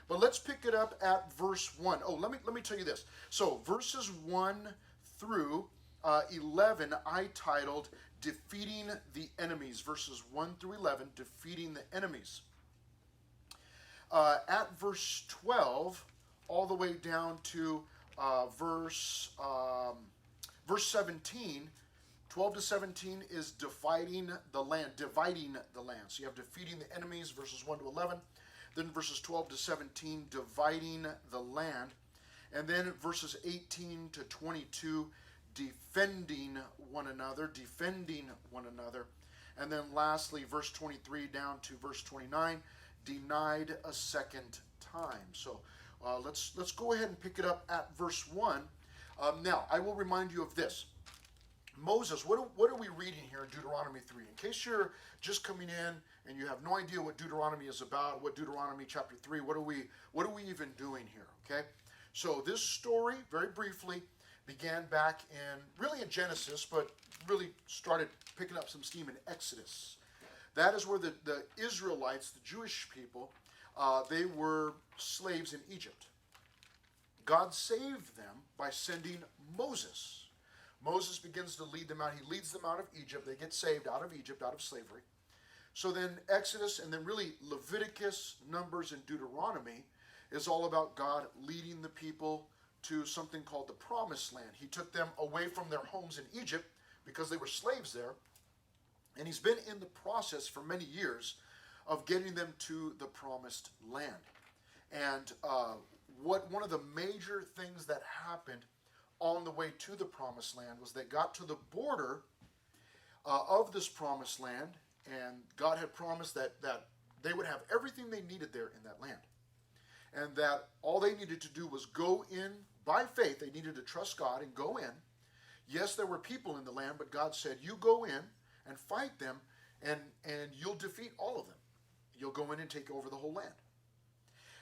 But let's pick it up at verse 1. Oh, let me tell you this. So verses 1 through 11, I titled Defeating the Enemies. Verses 1 through 11, Defeating the Enemies. At verse 12, all the way down to verse 17, 12 to 17 is dividing the land. So you have defeating the enemies, verses 1 to 11. Then verses 12 to 17, dividing the land. And then verses 18 to 22, defending one another. And then lastly, verse 23 down to verse 29, denied a second time. So let's go ahead and pick it up at verse 1. Now, I will remind you of this. Moses, what are we reading here in Deuteronomy 3? In case you're just coming in and you have no idea what Deuteronomy is about, what Deuteronomy chapter 3, what are we even doing here, okay? So this story, very briefly, began back in Genesis, but really started picking up some steam in Exodus. That is where the Israelites, the Jewish people, they were slaves in Egypt. God saved them by sending Moses. Moses begins to lead them out. He leads them out of Egypt. They get saved out of Egypt, out of slavery. So then Exodus and then really Leviticus, Numbers, and Deuteronomy is all about God leading the people to something called the Promised Land. He took them away from their homes in Egypt because they were slaves there. And he's been in the process for many years of getting them to the Promised Land. And one of the major things that happened on the way to the Promised Land was they got to the border of this Promised Land, and God had promised that they would have everything they needed there in that land. And that all they needed to do was go in by faith. They needed to trust God and go in. Yes, there were people in the land, but God said, you go in and fight them, and you'll defeat all of them. You'll go in and take over the whole land.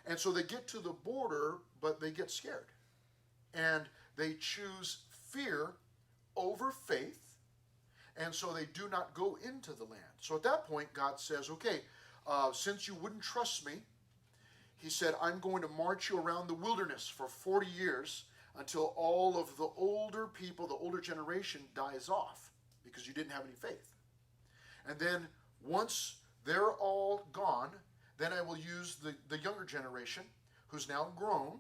And so they get to the border, but they get scared. And they choose fear over faith, and so they do not go into the land. So at that point, God says, okay, since you wouldn't trust me, he said, I'm going to march you around the wilderness for 40 years until all of the older people, the older generation, dies off because you didn't have any faith. And then once they're all gone, then I will use the younger generation who's now grown,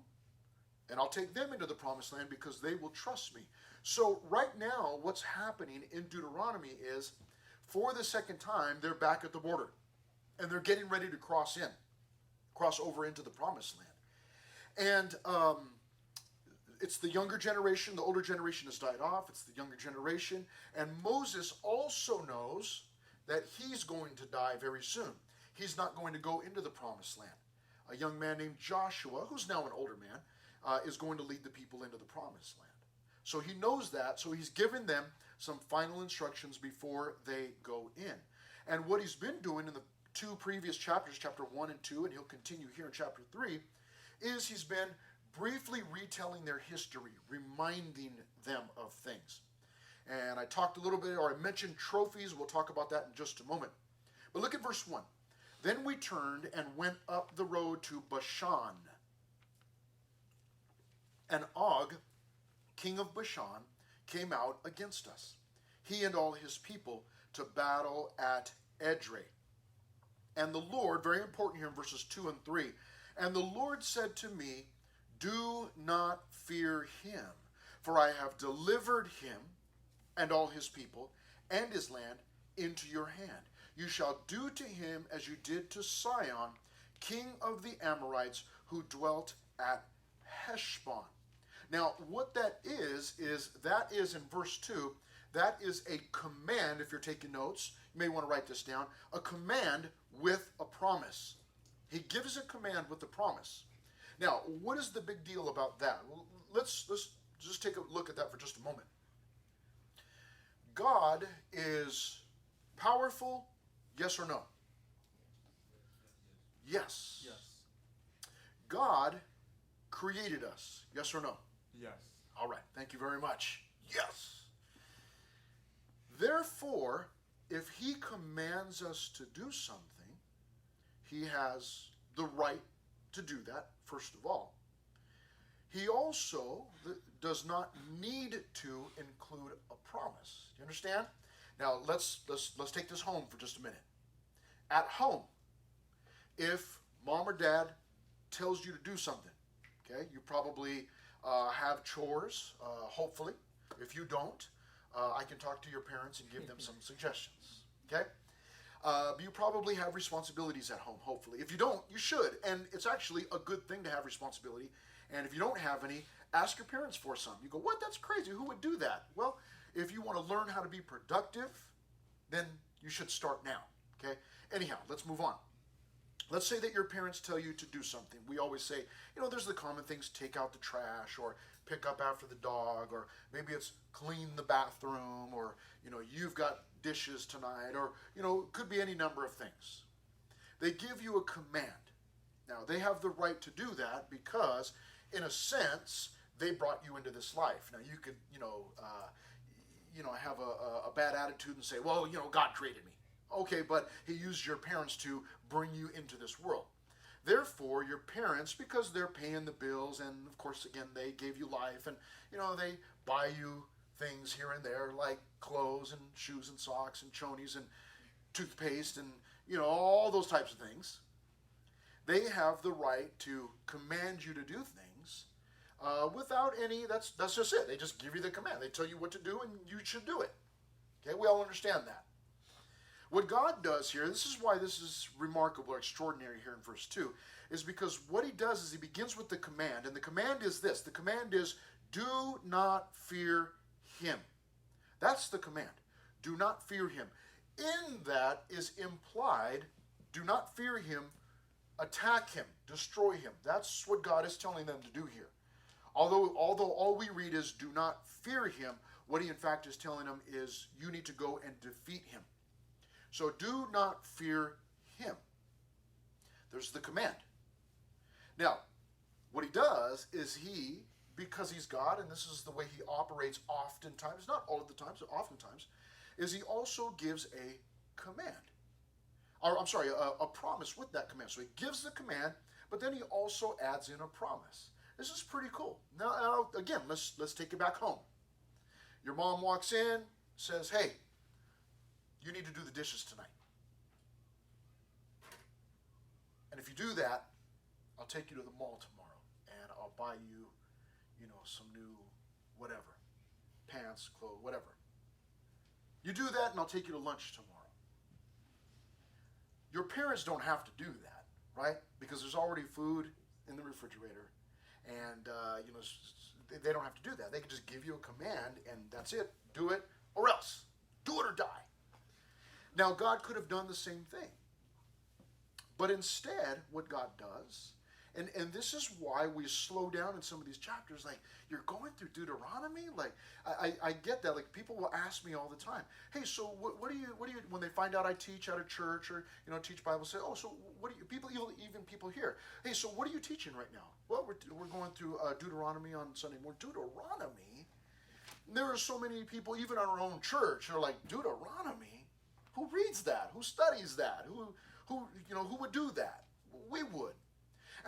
and I'll take them into the Promised Land because they will trust me. So right now, what's happening in Deuteronomy is, for the second time, they're back at the border. And they're getting ready to cross over into the Promised Land. And it's the younger generation. The older generation has died off. It's the younger generation. And Moses also knows that he's going to die very soon. He's not going to go into the Promised Land. A young man named Joshua, who's now an older man, is going to lead the people into the Promised Land. So he knows that, so he's given them some final instructions before they go in. And what he's been doing in the two previous chapters, chapter 1 and 2, and he'll continue here in chapter 3, is he's been briefly retelling their history, reminding them of things. And I talked a little bit, or I mentioned trophies. We'll talk about that in just a moment. But look at verse 1. Then we turned and went up the road to Bashan. And Og, king of Bashan, came out against us, he and all his people, to battle at Edrei. And the Lord, very important here in verses 2 and 3, and the Lord said to me, do not fear him, for I have delivered him and all his people and his land into your hand. You shall do to him as you did to Sihon, king of the Amorites, who dwelt at Heshbon. Now, what that is in verse 2, that is a command. If you're taking notes, you may want to write this down. A command with a promise. He gives a command with a promise. Now, what is the big deal about that? Well, let's just take a look at that for just a moment. God is powerful, yes or no? Yes. Yes. God created us, yes or no? Yes. All right, thank you very much. Yes. Therefore, if he commands us to do something, he has the right to do that, first of all. He also does not need to include a promise. You understand? Now let's take this home for just a minute. At home, if mom or dad tells you to do something, okay, you probably have chores, hopefully. If you don't, I can talk to your parents and give them some suggestions, okay? You probably have responsibilities at home, hopefully. If you don't, you should, and it's actually a good thing to have responsibility. And if you don't have any, ask your parents for some. You go, what? That's crazy. Who would do that? Well, if you want to learn how to be productive, then you should start now, okay? Anyhow, let's move on. Let's say that your parents tell you to do something. We always say, there's the common things, take out the trash, or pick up after the dog, or maybe it's clean the bathroom, or, you've got dishes tonight, or, it could be any number of things. They give you a command. Now, they have the right to do that because, in a sense, they brought you into this life. Now, you could, have a bad attitude and say, well, God created me. Okay, but he used your parents to bring you into this world. Therefore, your parents, because they're paying the bills, and of course, again, they gave you life, and, they buy you things here and there, like clothes and shoes and socks and chonies and toothpaste and, all those types of things. They have the right to command you to do things without any, that's just it. They just give you the command. They tell you what to do, and you should do it. Okay, we all understand that. What God does here, this is why this is remarkable or extraordinary here in verse 2, is because what he does is he begins with the command, and the command is this. The command is, do not fear him. That's the command. Do not fear him. In that is implied, do not fear him, attack him, destroy him. That's what God is telling them to do here. Although all we read is do not fear him, what he in fact is telling them is you need to go and defeat him. So do not fear him. There's the command. Now, what he does is because he's God, and this is the way he operates oftentimes, not all of the times, but oftentimes, is he also gives a command. Or, I'm sorry, a promise with that command. So he gives the command, but then he also adds in a promise. This is pretty cool. Now again, let's take it back home. Your mom walks in, says, hey, you need to do the dishes tonight. And if you do that, I'll take you to the mall tomorrow, and I'll buy you, some new whatever, pants, clothes, whatever. You do that, and I'll take you to lunch tomorrow. Your parents don't have to do that, right? Because there's already food in the refrigerator, and they don't have to do that. They can just give you a command, and that's it. Do it, or else. Do it or die. Now, God could have done the same thing. But instead, what God does, and this is why we slow down in some of these chapters, like, you're going through Deuteronomy? Like, I get that. Like, people will ask me all the time, hey, so what do you, when they find out I teach at a church or, teach Bible, say, oh, so what do you, even people here, hey, so what are you teaching right now? Well, we're going through Deuteronomy on Sunday morning. Deuteronomy? There are so many people, even in our own church, are like, Deuteronomy? Who reads that? Who studies that? Who would do that? We would.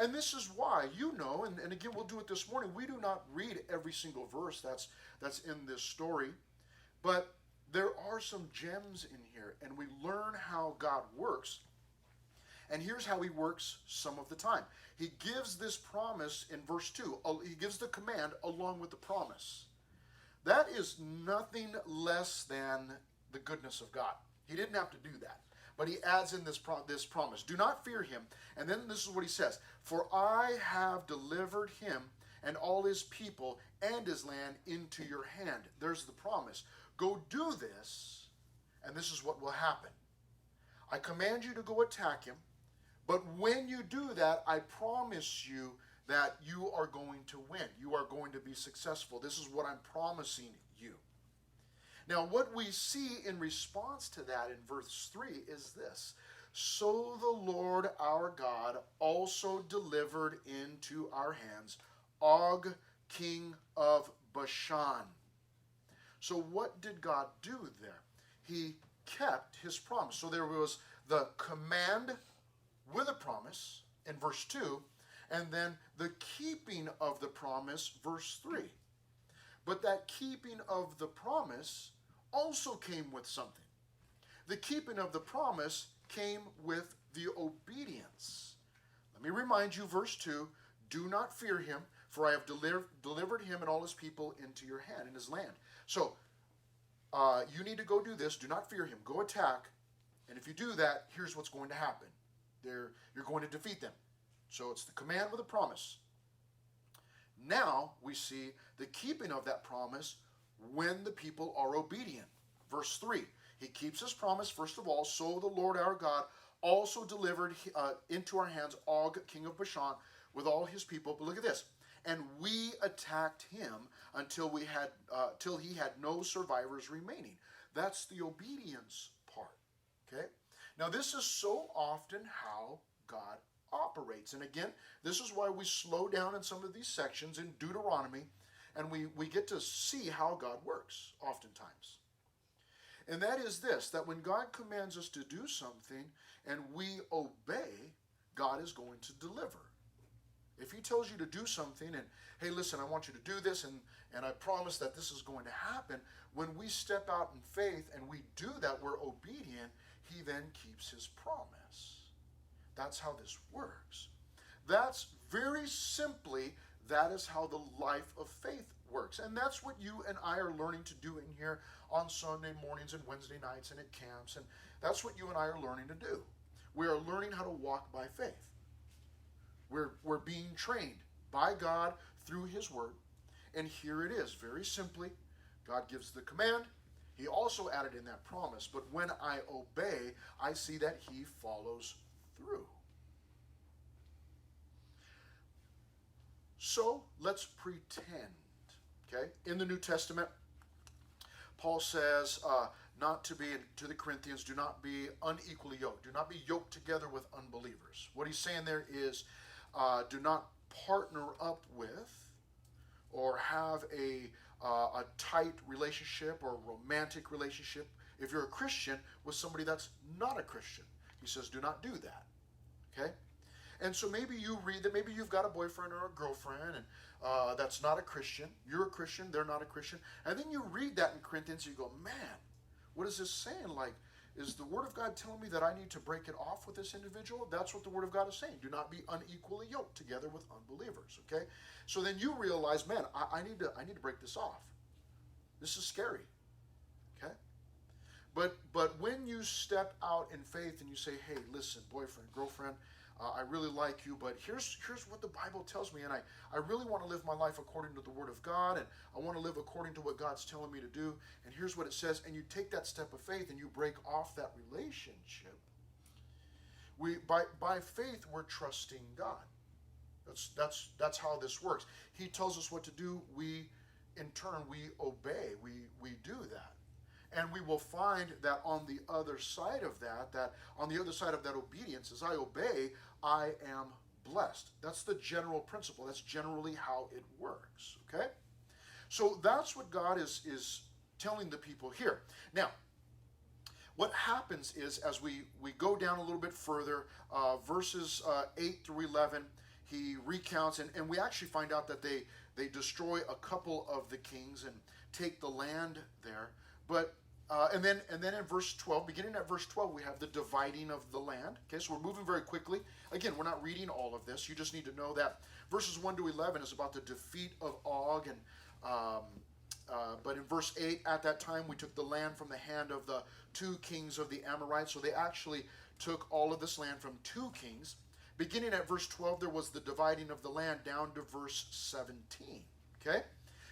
And this is why, and again, we'll do it this morning. We do not read every single verse that's in this story, but there are some gems in here, and we learn how God works. And here's how he works some of the time. He gives this promise in verse 2. He gives the command along with the promise. That is nothing less than the goodness of God. He didn't have to do that. But he adds in this promise. Do not fear him. And then this is what he says. For I have delivered him and all his people and his land into your hand. There's the promise. Go do this, and this is what will happen. I command you to go attack him. But when you do that, I promise you that you are going to win. You are going to be successful. This is what I'm promising you. Now, what we see in response to that in verse 3 is this. So the Lord our God also delivered into our hands Og, king of Bashan. So what did God do there? He kept his promise. So there was the command with a promise in verse 2, And then the keeping of the promise, verse 3. But that keeping of the promise also came with something. The keeping of the promise came with the obedience. Let me remind you, verse 2, do not fear him, for I have delivered him and all his people into your hand, in his land. So, you need to go do this. Do not fear him. Go attack. And if you do that, here's what's going to happen. You're going to defeat them. So it's the command with a promise. Now we see the keeping of that promise when the people are obedient. Verse 3, he keeps his promise, first of all, so the Lord our God also delivered into our hands Og, king of Bashan, with all his people. But look at this. And we attacked him until he had no survivors remaining. That's the obedience part. Okay? Now this is so often how God operates. And again, this is why we slow down in some of these sections in Deuteronomy, and we get to see how God works oftentimes. And that is this, that when God commands us to do something and we obey, God is going to deliver. If he tells you to do something and, hey, listen, I want you to do this, and I promise that this is going to happen, when we step out in faith and we do that, we're obedient, he then keeps his promise. That's how this works. That's very simply, that is how the life of faith works. And that's what you and I are learning to do in here on Sunday mornings and Wednesday nights and at camps. And that's what you and I are learning to do. We are learning how to walk by faith. We're being trained by God through his word. And here it is, very simply. God gives the command. He also added in that promise. But when I obey, I see that he follows through. So let's pretend, okay? In the New Testament, Paul says not to be, to the Corinthians, do not be unequally yoked. Do not be yoked together with unbelievers. What he's saying there is do not partner up with or have a tight relationship or romantic relationship, if you're a Christian, with somebody that's not a Christian. He says do not do that, okay? And so maybe you read that, maybe you've got a boyfriend or a girlfriend and that's not a Christian. You're a Christian, they're not a Christian. And then you read that in Corinthians and you go, man, what is this saying? Like, is the Word of God telling me that I need to break it off with this individual? That's what the Word of God is saying. Do not be unequally yoked together with unbelievers, okay? So then you realize, man, I need to break this off. This is scary, okay? But when you step out in faith and you say, hey, listen, boyfriend, girlfriend, I really like you, but here's what the Bible tells me, and I really want to live my life according to the Word of God, and I want to live according to what God's telling me to do, and here's what it says, and you take that step of faith and you break off that relationship. By faith, we're trusting God. That's how this works. He tells us what to do. We, in turn, we obey. We do that. And we will find that on the other side of that on the other side of that obedience, as I obey, I am blessed. That's the general principle. That's generally how it works, okay? So that's what God is telling the people here. Now, what happens is, as we go down a little bit further, verses 8 through 11, he recounts, and we actually find out that they destroy a couple of the kings and take the land there. But and then in verse 12, beginning at verse 12, we have the dividing of the land. Okay, so we're moving very quickly. Again, we're not reading all of this. You just need to know that verses 1 to 11 is about the defeat of Og. But in verse 8, at that time, we took the land from the hand of the 2 kings of the Amorites. So they actually took all of this land from 2 kings. Beginning at verse 12, there was the dividing of the land down to verse 17. Okay?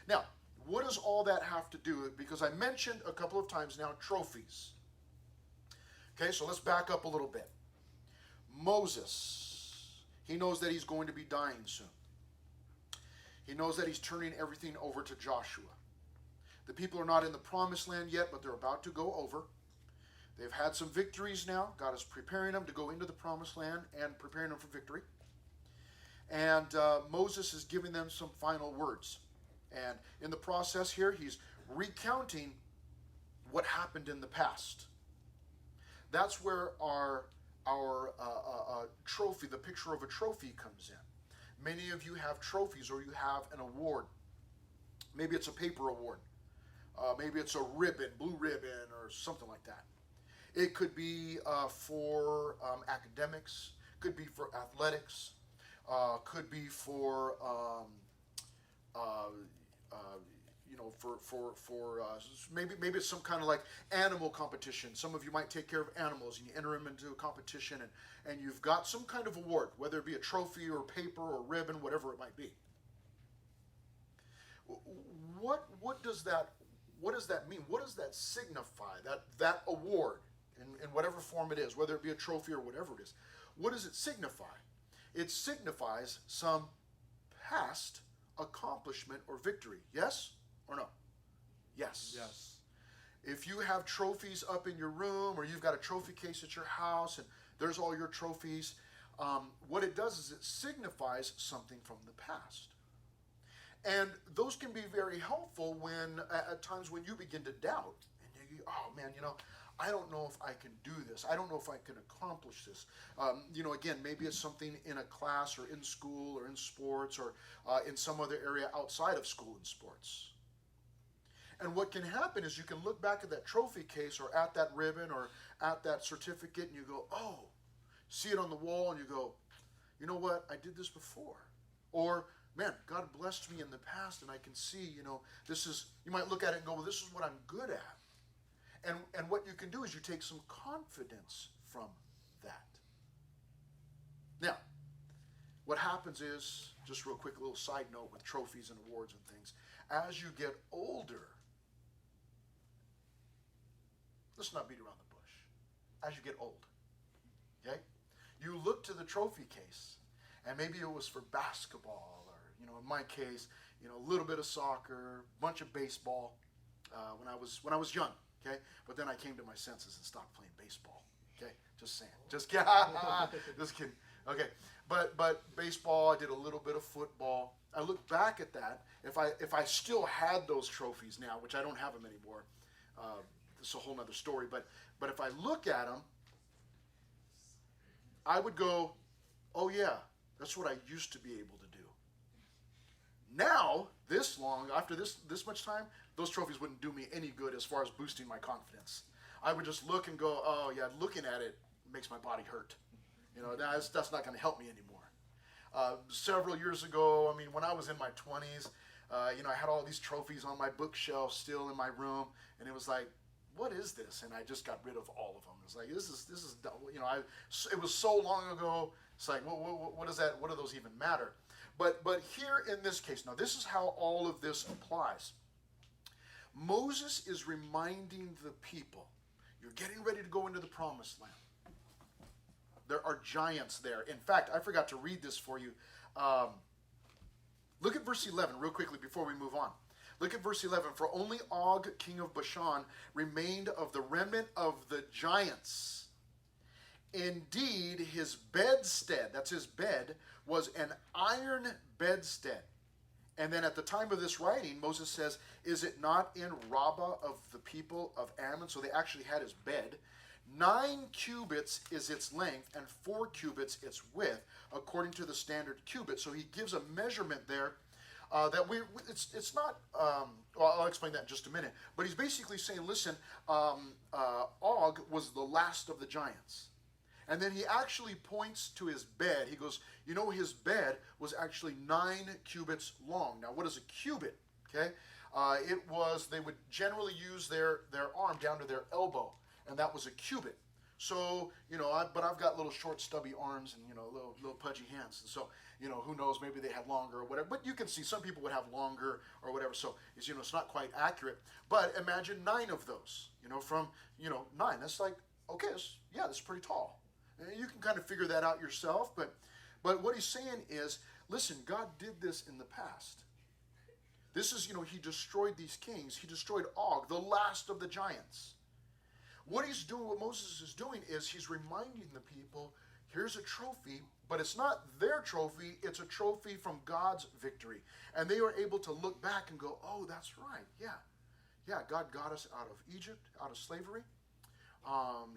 Now, what does all that have to do? Because I mentioned a couple of times now trophies. Okay, so let's back up a little bit. Moses, he knows that he's going to be dying soon. He knows that he's turning everything over to Joshua. The people are not in the promised land yet, but they're about to go over. They've had some victories now. God is preparing them to go into the promised land and preparing them for victory. And Moses is giving them some final words. And in the process here, he's recounting what happened in the past. That's where our trophy, the picture of a trophy, comes in. Many of you have trophies or you have an award. Maybe it's a paper award. Maybe it's a ribbon, blue ribbon, or something like that. It could be for academics, could be for athletics, could be for maybe it's some kind of like animal competition. Some of you might take care of animals and you enter them into a competition, and you've got some kind of award, whether it be a trophy or paper or ribbon, whatever it might be. What does that mean? What does that signify? That award, in whatever form it is, whether it be a trophy or whatever it is, what does it signify? It signifies some past accomplishment or victory. Yes or no? Yes. Yes. If you have trophies up in your room, or you've got a trophy case at your house and there's all your trophies, what it does is it signifies something from the past. And those can be very helpful when, at times when you begin to doubt, and you, oh man, I don't know if I can do this. I don't know if I can accomplish this. Again, maybe it's something in a class or in school or in sports or in some other area outside of school and sports. And what can happen is you can look back at that trophy case or at that ribbon or at that certificate and you go, oh, see it on the wall and you go, you know what, I did this before. Or, man, God blessed me in the past and I can see, you might look at it and go, well, this is what I'm good at. And what you can do is you take some confidence from that. Now, what happens is, just real quick, a little side note with trophies and awards and things, as you get older, let's not beat around the bush. As you get old, okay, you look to the trophy case, and maybe it was for basketball, or in my case, a little bit of soccer, bunch of baseball, when I was young, okay. But then I came to my senses and stopped playing baseball. Okay, just saying, just kidding, just kidding. Okay, but baseball, I did a little bit of football. I look back at that. If I still had those trophies now, which I don't have them anymore, it's a whole nother story. But if I look at them, I would go, oh yeah, that's what I used to be able to do. Now, after this much time, those trophies wouldn't do me any good as far as boosting my confidence. I would just look and go, oh yeah, looking at it makes my body hurt. That's not going to help me anymore. Several years ago, when I was in my 20s, I had all these trophies on my bookshelf still in my room, and it was like, what is this? And I just got rid of all of them. It's like, this is it was so long ago. It's like, what is that? What do those even matter? But here in this case, now this is how all of this applies. Moses is reminding the people, you're getting ready to go into the promised land. There are giants there. In fact, I forgot to read this for you. Look at verse 11 real quickly before we move on. Look at verse 11. For only Og, king of Bashan, remained of the remnant of the giants. Indeed, his bedstead, that's his bed, was an iron bedstead. And then at the time of this writing, Moses says, is it not in Rabbah of the people of Ammon? So they actually had his bed. 9 cubits is its length, and 4 cubits its width, according to the standard cubit. So he gives a measurement there it's not. I'll explain that in just a minute. But he's basically saying, listen, Og was the last of the giants, and then he actually points to his bed. He goes, his bed was actually 9 cubits long. Now, what is a cubit? Okay, they would generally use their arm down to their elbow, and that was a cubit. So, but I've got little short stubby arms and, little pudgy hands. And so, who knows, maybe they had longer or whatever. But you can see some people would have longer or whatever. So, it's not quite accurate. But imagine 9 of those, from, 9. That's like, okay, that's pretty tall. And you can kind of figure that out yourself. But what he's saying is, listen, God did this in the past. This is, he destroyed these kings. He destroyed Og, the last of the giants. What Moses is doing is he's reminding the people, here's a trophy, but it's not their trophy, it's a trophy from God's victory. And they are able to look back and go, oh, that's right, yeah, God got us out of Egypt, out of slavery.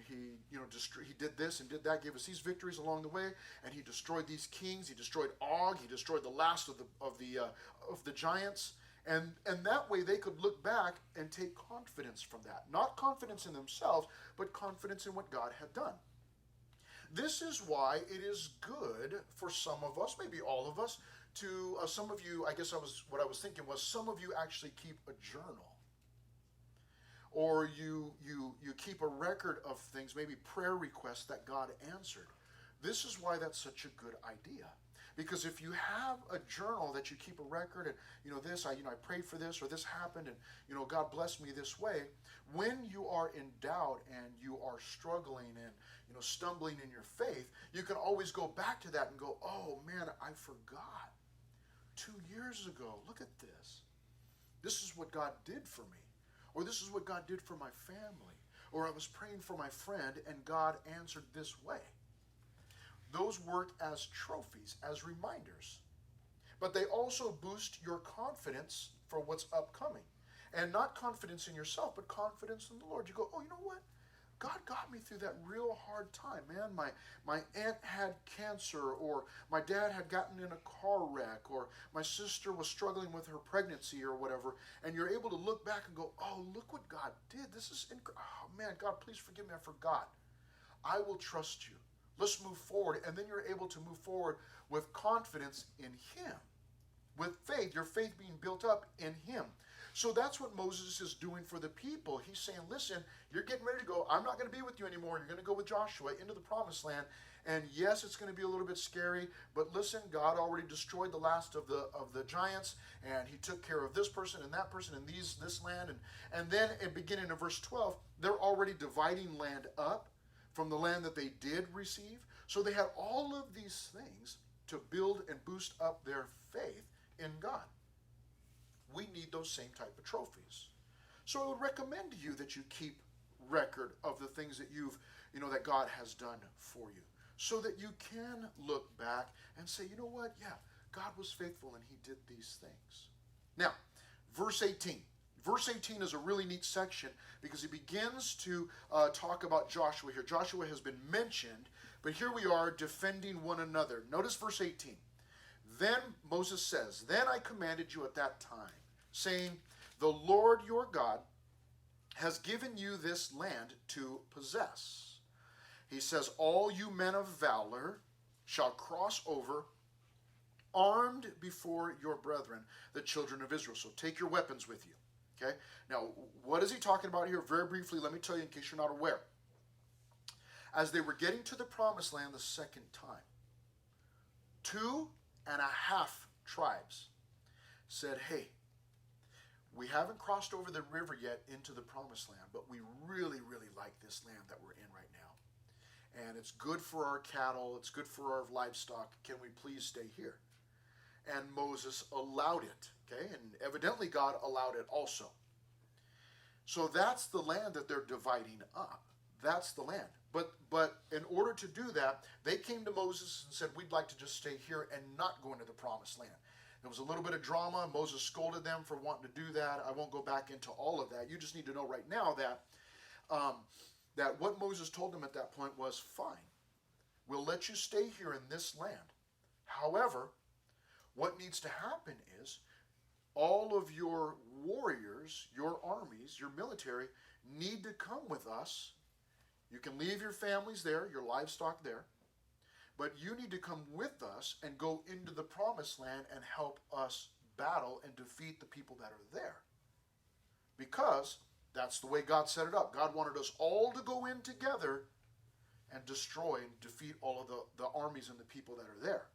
He did this and did that, gave us these victories along the way, and he destroyed these kings. He destroyed Og. He destroyed the last of the giants, and that way they could look back and take confidence from that. Not confidence in themselves, but confidence in what God had done. This is why it is good for some of us, maybe all of us, to some of you. What I was thinking was some of you actually keep a journal. Or you keep a record of things, maybe prayer requests that God answered. This is why that's such a good idea. Because if you have a journal that you keep a record, and I prayed for this, or this happened, and God blessed me this way. When you are in doubt and you are struggling and stumbling in your faith, you can always go back to that and go, oh man, I forgot. 2 years ago, look at this. This is what God did for me. Or this is what God did for my family. Or I was praying for my friend and God answered this way. Those work as trophies, as reminders. But they also boost your confidence for what's upcoming. And not confidence in yourself, but confidence in the Lord. You go, oh, you know what? God got me through that real hard time, man. My aunt had cancer, or my dad had gotten in a car wreck, or my sister was struggling with her pregnancy or whatever, and you're able to look back and go, oh, look what God did. This is incredible. Oh, man, God, please forgive me. I forgot. I will trust you. Let's move forward. And then you're able to move forward with confidence in Him, with faith, your faith being built up in Him. So that's what Moses is doing for the people. He's saying, listen, you're getting ready to go. I'm not going to be with you anymore. You're going to go with Joshua into the promised land. And yes, it's going to be a little bit scary, but listen, God already destroyed the last of the giants, and He took care of this person and that person and this land. And then beginning in verse 12, they're already dividing land up from the land that they did receive. So they had all of these things to build and boost up their faith in God. We need those same type of trophies. So I would recommend to you that you keep record of the things that that God has done for you, so that you can look back and say, you know what? Yeah, God was faithful and He did these things. Now, verse 18. Verse 18 is a really neat section because it begins to talk about Joshua here. Joshua has been mentioned, but here we are defending one another. Notice verse 18. Then Moses says, then I commanded you at that time, saying, the Lord your God has given you this land to possess. He says, all you men of valor shall cross over armed before your brethren, the children of Israel. So take your weapons with you. Okay? Now, what is he talking about here? Very briefly, let me tell you in case you're not aware. As they were getting to the promised land the second time, 2.5 tribes said, hey, we haven't crossed over the river yet into the promised land, but we really, really like this land that we're in right now. And it's good for our cattle, it's good for our livestock. Can we please stay here? And Moses allowed it, okay? And evidently God allowed it also. So that's the land that they're dividing up. That's the land. But in order to do that, they came to Moses and said, we'd like to just stay here and not go into the promised land. There was a little bit of drama. Moses scolded them for wanting to do that. I won't go back into all of that. You just need to know right now that what Moses told them at that point was, fine, we'll let you stay here in this land. However, what needs to happen is all of your warriors, your armies, your military need to come with us. You can leave your families there, your livestock there, but you need to come with us and go into the promised land and help us battle and defeat the people that are there. Because that's the way God set it up. God wanted us all to go in together and destroy and defeat all of the armies and the people that are there.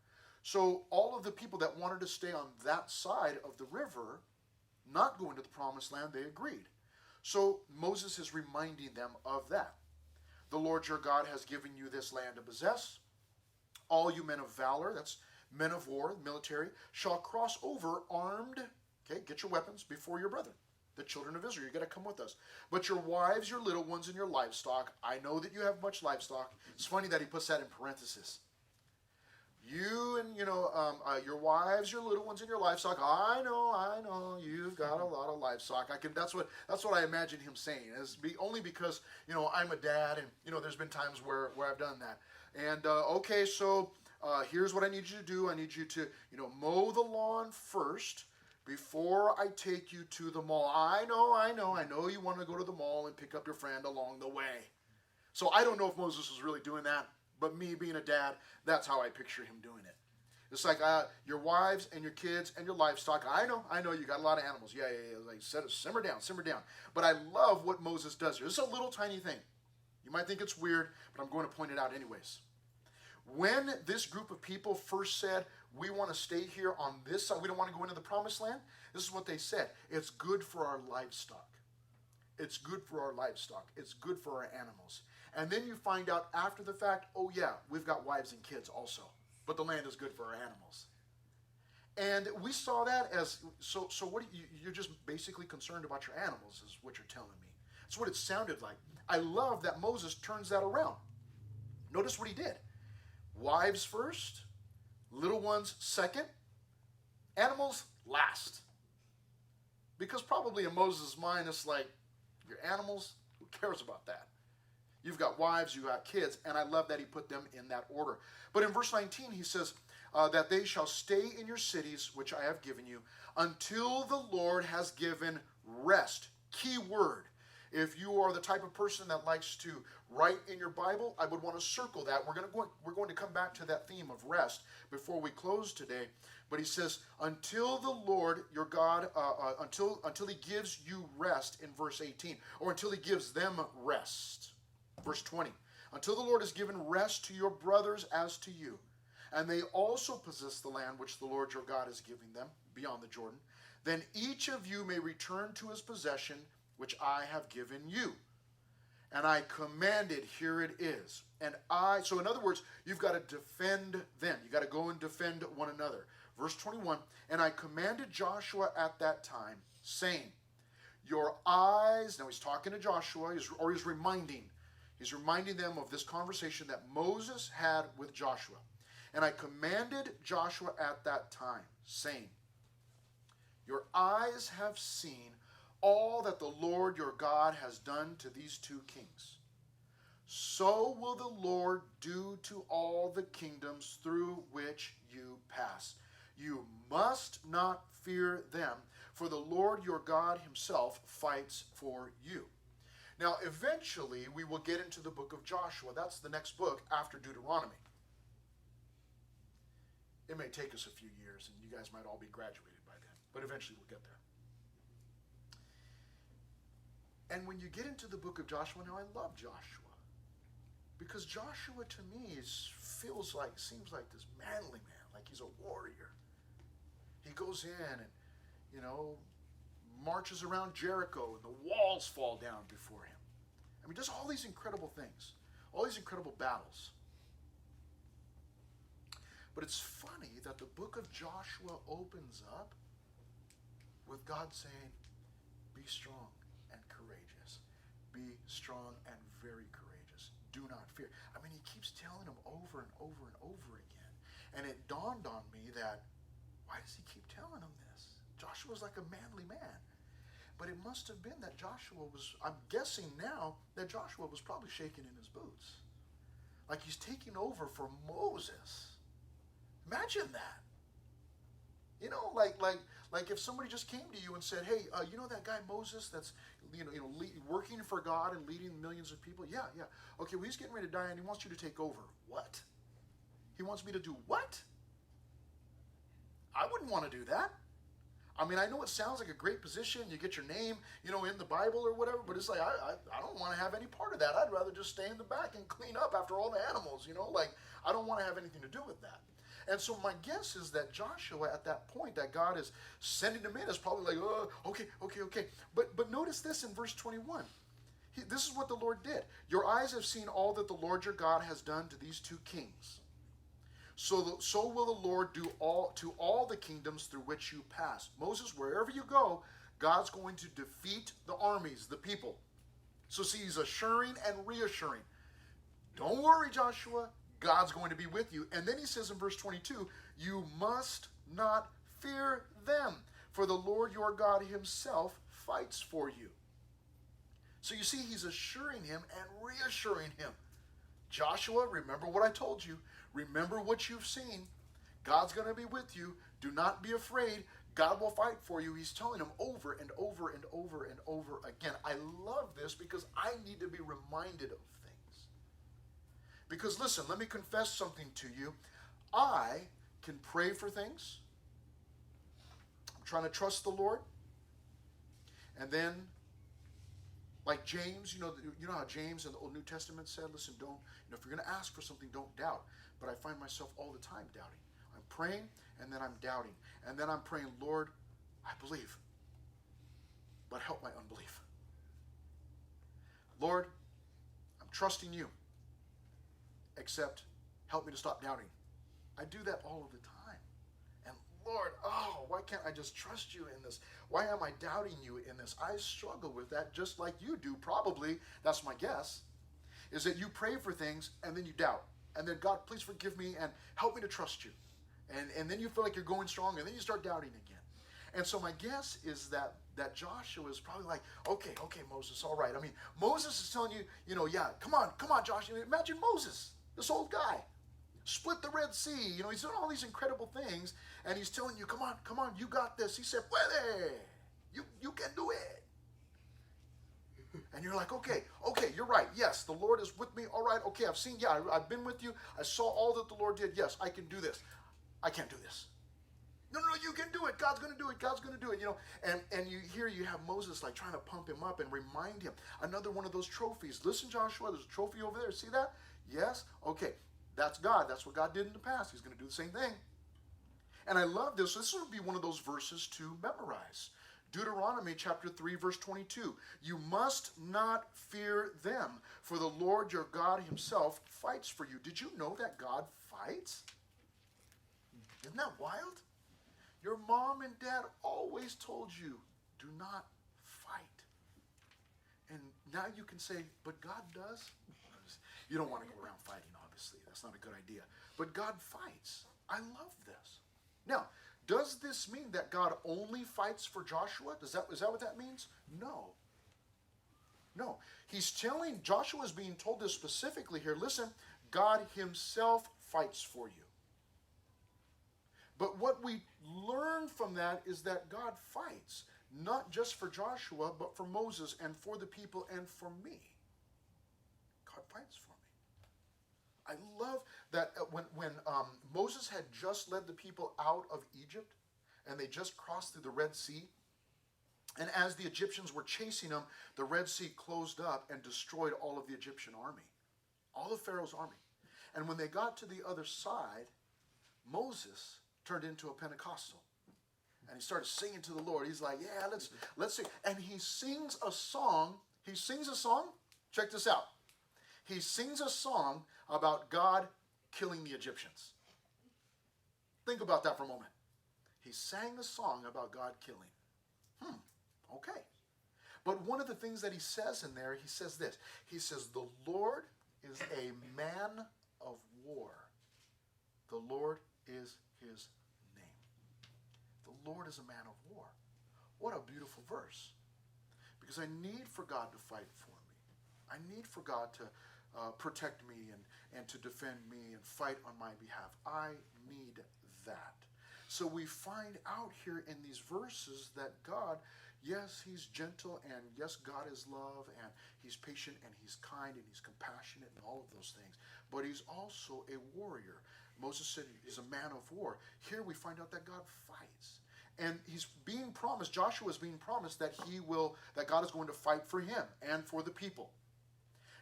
So all of the people that wanted to stay on that side of the river, not go into the promised land, they agreed. So Moses is reminding them of that. The Lord your God has given you this land to possess. All you men of valor, that's men of war, military, shall cross over armed, okay, get your weapons, before your brethren, the children of Israel. You got to come with us. But your wives, your little ones, and your livestock, I know that you have much livestock. It's funny that he puts that in parentheses. You and, your wives, your little ones, and your livestock. I know, you've got a lot of livestock. That's what I imagine him saying. Only because, I'm a dad, and, there's been times where I've done that. And, okay, so here's what I need you to do. I need you to, mow the lawn first before I take you to the mall. I know you want to go to the mall and pick up your friend along the way. So I don't know if Moses was really doing that, but me being a dad, that's how I picture him doing it. It's like your wives and your kids and your livestock. I know you got a lot of animals. Yeah. Like, simmer down. But I love what Moses does here. It's a little tiny thing. You might think it's weird, but I'm going to point it out anyways. When this group of people first said, we want to stay here on this side, we don't want to go into the promised land, this is what they said. It's good for our livestock. It's good for our livestock. It's good for our animals. And then you find out after the fact, oh yeah, we've got wives and kids also. But the land is good for our animals. And we saw that as, so what you're just basically concerned about your animals is what you're telling me. That's what it sounded like. I love that Moses turns that around. Notice what he did. Wives first, little ones second, animals last. Because probably in Moses' mind, it's like, your animals, who cares about that? You've got wives, you've got kids, and I love that he put them in that order. But in verse 19, he says that they shall stay in your cities, which I have given you, until the Lord has given rest. Key word. If you are the type of person that likes to write in your Bible, I would want to circle that. We're going to come back to that theme of rest before we close today. But he says, until the Lord your God, until he gives you rest in verse 18, or until he gives them rest. Verse 20, until the Lord has given rest to your brothers as to you, and they also possess the land which the Lord your God is giving them beyond the Jordan, then each of you may return to his possession, which I have given you. And I commanded, here it is. So in other words, you've got to defend them. You've got to go and defend one another. Verse 21, and I commanded Joshua at that time, saying, your eyes, now he's talking to Joshua, he's reminding them of this conversation that Moses had with Joshua. And I commanded Joshua at that time, saying, your eyes have seen all that the Lord your God has done to these two kings. So will the Lord do to all the kingdoms through which you pass. You must not fear them, for the Lord your God himself fights for you. Now, eventually, we will get into the book of Joshua. That's the next book after Deuteronomy. It may take us a few years, and you guys might all be graduated by then, but eventually we'll get there. And when you get into the book of Joshua, now I love Joshua, because Joshua to me seems like this manly man, like he's a warrior. He goes in and, marches around Jericho, and the walls fall down before him. I mean, does all these incredible things, all these incredible battles. But it's funny that the book of Joshua opens up with God saying, be strong and courageous. Be strong and very courageous. Do not fear. I mean, he keeps telling them over and over and over again. And it dawned on me that, why does he keep telling them this? Joshua's like a manly man. But it must have been that I'm guessing now that Joshua was probably shaking in his boots. Like he's taking over for Moses. Imagine that. Like if somebody just came to you and said, hey, that guy Moses that's, working for God and leading millions of people? Yeah. Okay, well, he's getting ready to die and he wants you to take over. What? He wants me to do what? I wouldn't want to do that. I mean, I know it sounds like a great position. You get your name, in the Bible or whatever, but it's like, I don't want to have any part of that. I'd rather just stay in the back and clean up after all the animals, I don't want to have anything to do with that. And so my guess is that Joshua, at that point that God is sending him in, is probably like, oh, okay. But notice this in verse 21. This is what the Lord did. Your eyes have seen all that the Lord your God has done to these two kings. So will the Lord do to all the kingdoms through which you pass. Moses, wherever you go, God's going to defeat the armies, the people. So see, he's assuring and reassuring. Don't worry, Joshua. God's going to be with you. And then he says in verse 22, you must not fear them, for the Lord your God himself fights for you. So you see, he's assuring him and reassuring him. Joshua, remember what I told you. Remember what you've seen. God's going to be with you. Do not be afraid. God will fight for you. He's telling him over and over and over and over again. I love this because I need to be reminded of things. Because listen, let me confess something to you. I can pray for things. I'm trying to trust the Lord. And then, like James, you know how James in the Old New Testament said, listen, don't, if you're going to ask for something, don't doubt. But I find myself all the time doubting. I'm praying, and then I'm doubting. And then I'm praying, Lord, I believe, but help my unbelief. Lord, I'm trusting you, except help me to stop doubting. I do that all of the time. And Lord, why can't I just trust you in this? Why am I doubting you in this? I struggle with that just like you do, probably. That's my guess, is that you pray for things and then you doubt. And then, God, please forgive me and help me to trust you. And then you feel like you're going strong, and then you start doubting again. And so my guess is that Joshua is probably like, okay, Moses, all right. I mean, Moses is telling you, yeah, come on, Joshua. Imagine Moses, this old guy, split the Red Sea. He's doing all these incredible things, and he's telling you, come on, you got this. He said, puede, you can do it. And you're like, okay, you're right. Yes, the Lord is with me. All right, okay, I've seen, I've been with you. I saw all that the Lord did. Yes, I can do this. I can't do this. No, you can do it. God's going to do it. God's going to do it. And you have Moses like trying to pump him up and remind him. Another one of those trophies. Listen, Joshua, there's a trophy over there. See that? Yes? Okay. That's God. That's what God did in the past. He's going to do the same thing. And I love this. This would be one of those verses to memorize. Deuteronomy chapter 3, verse 22. You must not fear them, for the Lord your God himself fights for you. Did you know that God fights? Isn't that wild? Your mom and dad always told you, do not fight. And now you can say, but God does. You don't want to go around fighting, obviously. That's not a good idea. But God fights. I love this. Now, does this mean that God only fights for Joshua? Is that what that means? No. Joshua is being told this specifically here. Listen, God himself fights for you. But what we learn from that is that God fights, not just for Joshua, but for Moses and for the people and for me. God fights for me. I love that when Moses had just led the people out of Egypt, and they just crossed through the Red Sea, and as the Egyptians were chasing them, the Red Sea closed up and destroyed all of the Egyptian army, all of Pharaoh's army. And when they got to the other side, Moses turned into a Pentecostal. And he started singing to the Lord. He's like, yeah, let's sing. And he sings a song. Check this out. He sings a song about God killing the Egyptians. Think about that for a moment. He sang a song about God killing. Okay. But one of the things that he says in there, he says this. He says, the Lord is a man of war. The Lord is his name. The Lord is a man of war. What a beautiful verse. Because I need for God to fight for me. I need for God to protect me and to defend me and fight on my behalf. I need that. So we find out here in these verses that God, yes, he's gentle, and yes, God is love, and he's patient, and he's kind, and he's compassionate, and all of those things. But he's also a warrior. Moses said he's a man of war. Here we find out that God fights. And he's being promised, Joshua is being promised that that God is going to fight for him and for the people.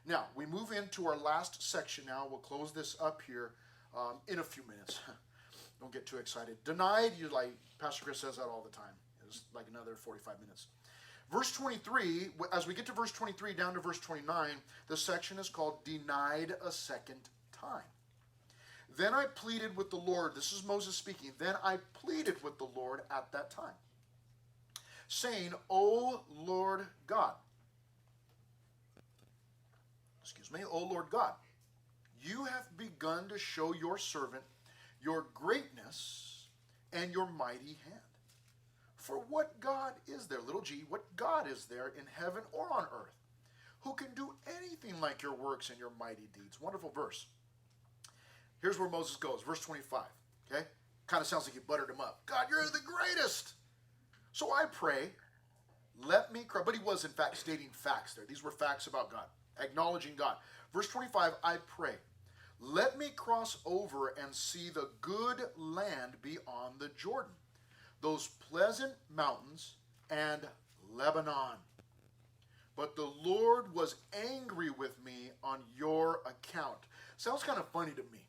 Now, we move into our last section now. We'll close this up here in a few minutes. Don't get too excited. Denied, Pastor Chris says that all the time. It's like another 45 minutes. Verse 23, as we get to verse 23 down to verse 29, the section is called Denied a Second Time. Then I pleaded with the Lord. This is Moses speaking. Then I pleaded with the Lord at that time, saying, O Lord God, O Lord God, you have begun to show your servant your greatness and your mighty hand. For what God is there, little g, what God is there in heaven or on earth, who can do anything like your works and your mighty deeds? Wonderful verse. Here's where Moses goes, verse 25, okay? Kind of sounds like you buttered him up. God, you're the greatest. So I pray, let me cry. But he was, in fact, stating facts there. These were facts about God, acknowledging God. Verse 25, I pray, let me cross over and see the good land beyond the Jordan, those pleasant mountains and Lebanon. But the Lord was angry with me on your account. Sounds kind of funny to me,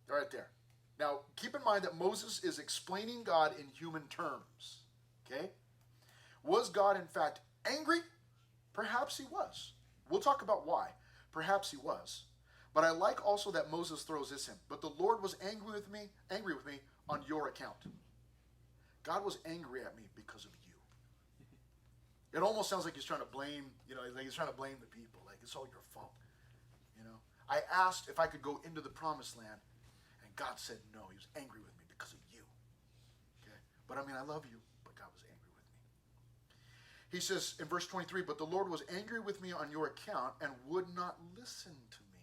right there. Now, keep in mind that Moses is explaining God in human terms, okay? Was God, in fact, angry? Perhaps he was. We'll talk about why. Perhaps he was. But I like also that Moses throws this in. But the Lord was angry with me on your account. God was angry at me because of you. It almost sounds like he's trying to blame, like he's trying to blame the people. Like, it's all your fault. I asked if I could go into the promised land, and God said no. He was angry with me because of you. Okay? But I love you, but God was angry with me. He says in verse 23, but the Lord was angry with me on your account and would not listen to me.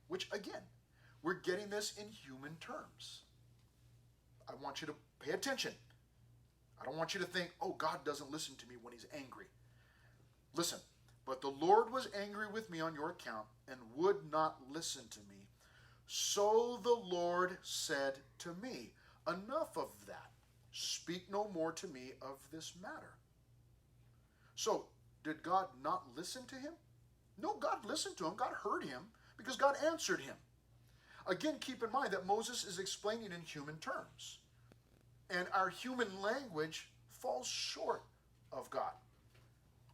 Which, again, we're getting this in human terms. I want you to pay attention. I don't want you to think, oh, God doesn't listen to me when he's angry. Listen, but the Lord was angry with me on your account and would not listen to me. So the Lord said to me, enough of that. Speak no more to me of this matter. So, did God not listen to him? No, God listened to him. God heard him because God answered him. Again, keep in mind that Moses is explaining in human terms. And our human language falls short of God.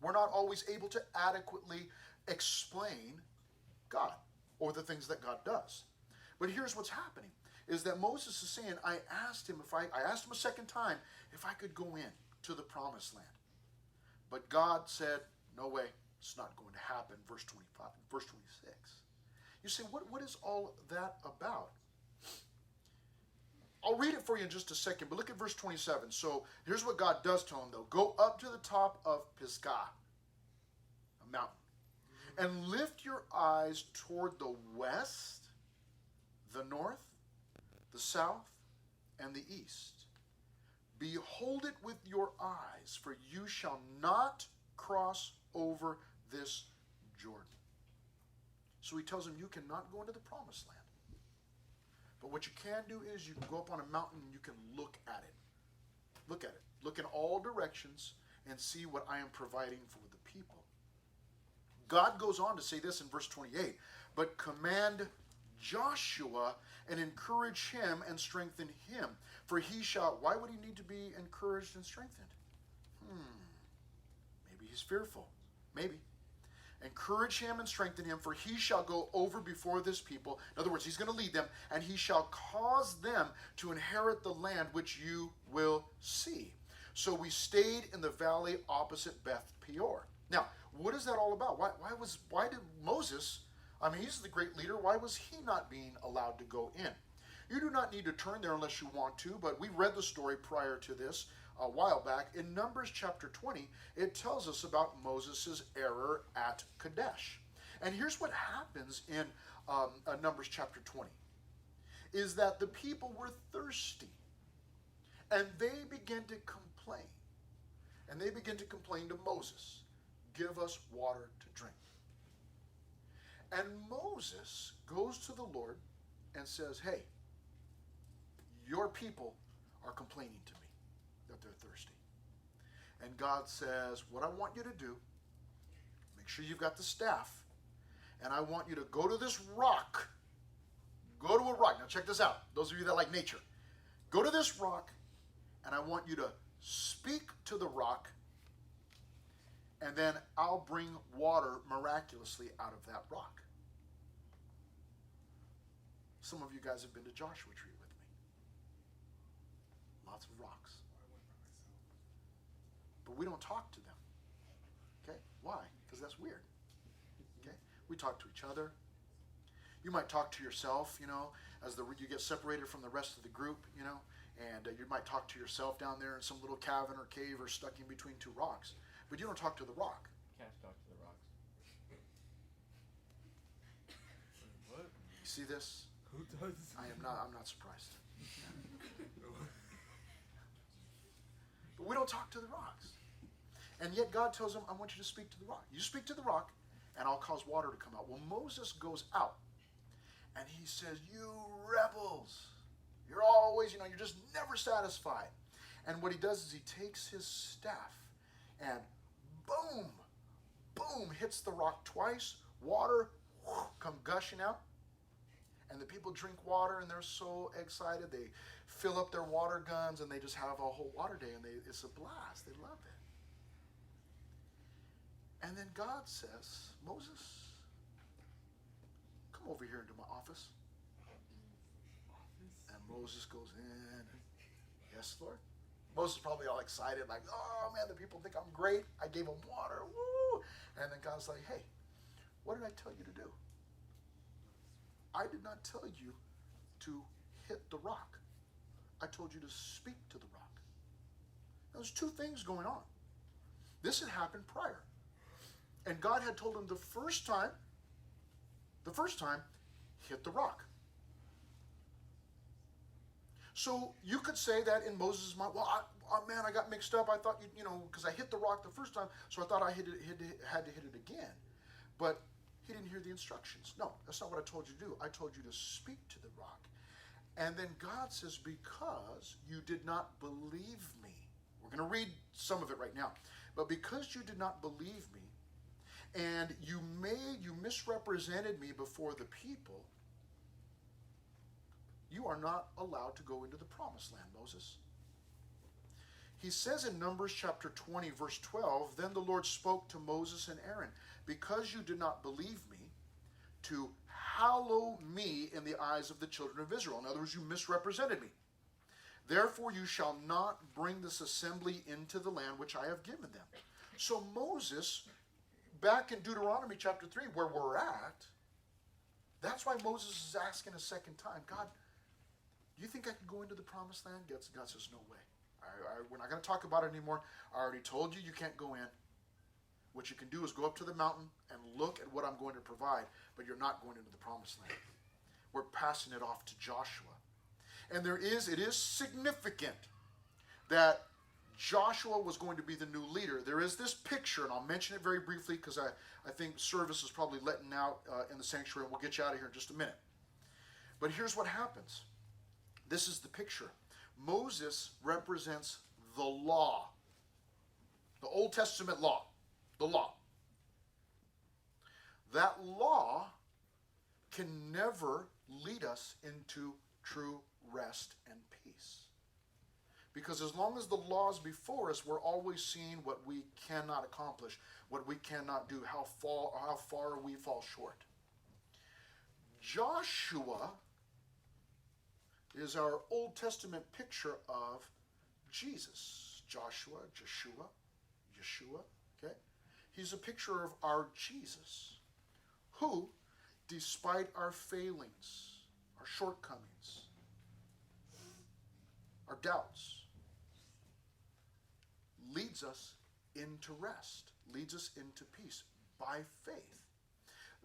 We're not always able to adequately explain God or the things that God does. But here's what's happening, is that Moses is saying, I asked him a second time if I could go in to the promised land. But God said, no way, it's not going to happen. Verse 25, verse 26. You say, what is all that about? I'll read it for you in just a second, but look at verse 27. So here's what God does tell him, though. Go up to the top of Pisgah, a mountain, and lift your eyes toward the west, the north, the south, and the east. Behold it with your eyes, for you shall not cross over this Jordan. So he tells him, you cannot go into the promised land. But what you can do is you can go up on a mountain and you can look at it. Look at it. Look in all directions and see what I am providing for the people. God goes on to say this in verse 28. But command Joshua and encourage him and strengthen him. For he shall... Why would he need to be encouraged and strengthened? Maybe he's fearful. Maybe. Encourage him and strengthen him, for he shall go over before this people. In other words, he's going to lead them, and he shall cause them to inherit the land which you will see. So we stayed in the valley opposite Beth Peor. Now, what is that all about? Why did Moses, he's the great leader, why was he not being allowed to go in? You do not need to turn there unless you want to, but we read the story prior to this a while back. In Numbers chapter 20, it tells us about Moses' error at Kadesh. And here's what happens in Numbers chapter 20, is that the people were thirsty, and they began to complain. And they began to complain to Moses, give us water to drink. And Moses goes to the Lord and says, hey, your people are complaining to me that they're thirsty. And God says, what I want you to do, make sure you've got the staff, and I want you to go to this rock. Go to a rock. Now check this out. Those of you that like nature. Go to this rock, and I want you to speak to the rock, and then I'll bring water miraculously out of that rock. Some of you guys have been to Joshua Tree with me. Lots of rocks. But we don't talk to them. Okay? Why? Because that's weird. Okay? We talk to each other. You might talk to yourself, as you get separated from the rest of the group, and you might talk to yourself down there in some little cavern or cave or stuck in between two rocks. But you don't talk to the rock. Cats talk to the rocks. What? You see this? Who does? I'm not surprised. But we don't talk to the rocks. And yet God tells them, I want you to speak to the rock. You speak to the rock, and I'll cause water to come out. Well, Moses goes out, and he says, you rebels. You're always, you're just never satisfied. And what he does is he takes his staff, and boom, boom, hits the rock twice. Water come gushing out. And the people drink water, and they're so excited. They fill up their water guns, and they just have a whole water day, and it's a blast. They love it. And then God says, Moses, come over here into my office. And Moses goes in. Yes, Lord. Moses is probably all excited, like, oh, man, the people think I'm great. I gave them water. Woo! And then God's like, hey, what did I tell you to do? I did not tell you to hit the rock. I told you to speak to the rock. Now, there's two things going on. This had happened prior. And God had told him the first time, hit the rock. So you could say that in Moses' mind, well, I got mixed up. I thought, because I hit the rock the first time, so I thought I had to hit it again. But he didn't hear the instructions. No, that's not what I told you to do. I told you to speak to the rock. And then God says, because you did not believe me. We're going to read some of it right now. But because you did not believe me, and you misrepresented me before the people, you are not allowed to go into the promised land, Moses. He says in Numbers chapter 20, verse 12, then the Lord spoke to Moses and Aaron, because you did not believe me, to hallow me in the eyes of the children of Israel. In other words, you misrepresented me. Therefore you shall not bring this assembly into the land which I have given them. So Moses, back in Deuteronomy chapter 3, where we're at, that's why Moses is asking a second time, God, do you think I can go into the promised land? God says, no way. We're not going to talk about it anymore. I already told you can't go in. What you can do is go up to the mountain and look at what I'm going to provide, but you're not going into the promised land. We're passing it off to Joshua. And it is significant that Joshua was going to be the new leader. There is this picture, and I'll mention it very briefly because I think service is probably letting out in the sanctuary, and we'll get you out of here in just a minute. But here's what happens. This is the picture. Moses represents the law, the Old Testament law, the law. That law can never lead us into true rest and peace. Because as long as the law is before us, we're always seeing what we cannot accomplish, what we cannot do, how far we fall short. Joshua is our Old Testament picture of Jesus. Yeshua, okay? He's a picture of our Jesus, who, despite our failings, our shortcomings, our doubts, leads us into rest, leads us into peace by faith.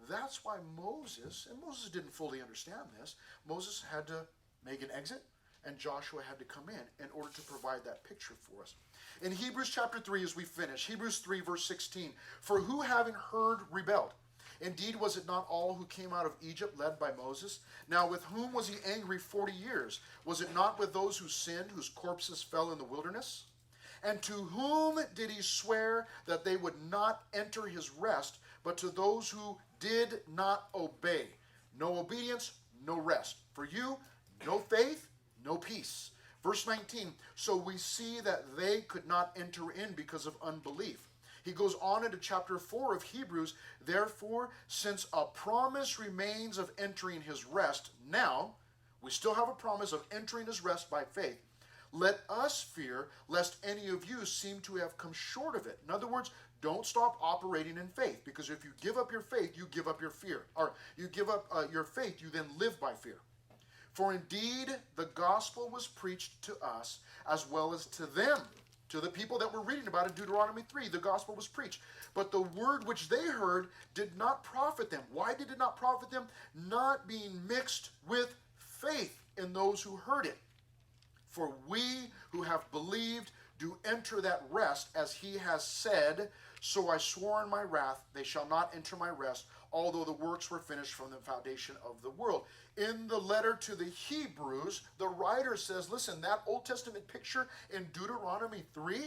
That's why Moses didn't fully understand this. Moses had to make an exit, and Joshua had to come in order to provide that picture for us. In Hebrews chapter 3, as we finish, Hebrews 3, verse 16, for who having heard rebelled? Indeed, was it not all who came out of Egypt led by Moses? Now with whom was he angry 40 years? Was it not with those who sinned, whose corpses fell in the wilderness? And to whom did he swear that they would not enter his rest, but to those who did not obey? No obedience, no rest. For you, no faith, no peace. Verse 19, so we see that they could not enter in because of unbelief. He goes on into chapter 4 of Hebrews, therefore, since a promise remains of entering his rest, now, we still have a promise of entering his rest by faith. let us fear lest any of you seem to have come short of it. In other words, don't stop operating in faith, because if you give up your faith, you give up your fear. Or you give up your faith, you then live by fear. For indeed, the gospel was preached to us as well as to them, to the people that we're reading about in Deuteronomy 3. The gospel was preached. But the word which they heard did not profit them. Why did it not profit them? Not being mixed with faith in those who heard it. For we who have believed do enter that rest, as he has said, so I swore in my wrath, they shall not enter my rest, although the works were finished from the foundation of the world. In the letter to the Hebrews, the writer says, listen, that Old Testament picture in Deuteronomy 3,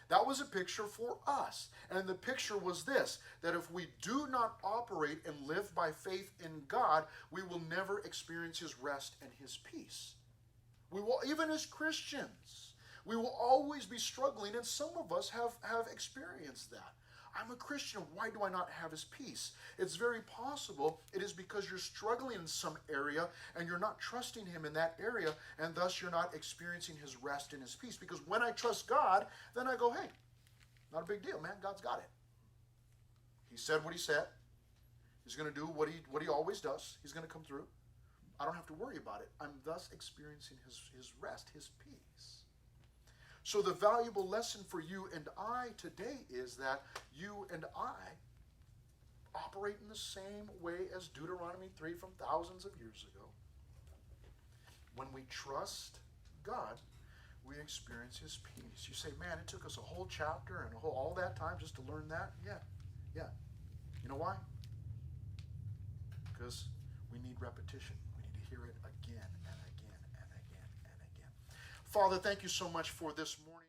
that was a picture for us. And the picture was this, that if we do not operate and live by faith in God, we will never experience his rest and his peace. We will, even as Christians, we will always be struggling, and some of us have experienced that. I'm a Christian. Why do I not have his peace? It's very possible it is because you're struggling in some area and you're not trusting him in that area, and thus you're not experiencing his rest and his peace. Because when I trust God, then I go, hey, not a big deal, man. God's got it. He said what he said. He's going to do what he always does. He's going to come through. I don't have to worry about it. I'm thus experiencing his rest, his peace. So the valuable lesson for you and I today is that you and I operate in the same way as Deuteronomy 3 from thousands of years ago. When we trust God, we experience his peace. You say, man, it took us a whole chapter and all that time just to learn that? Yeah. You know why? Because we need repetition. We need to hear it again and again and again and again. Father, thank you so much for this morning.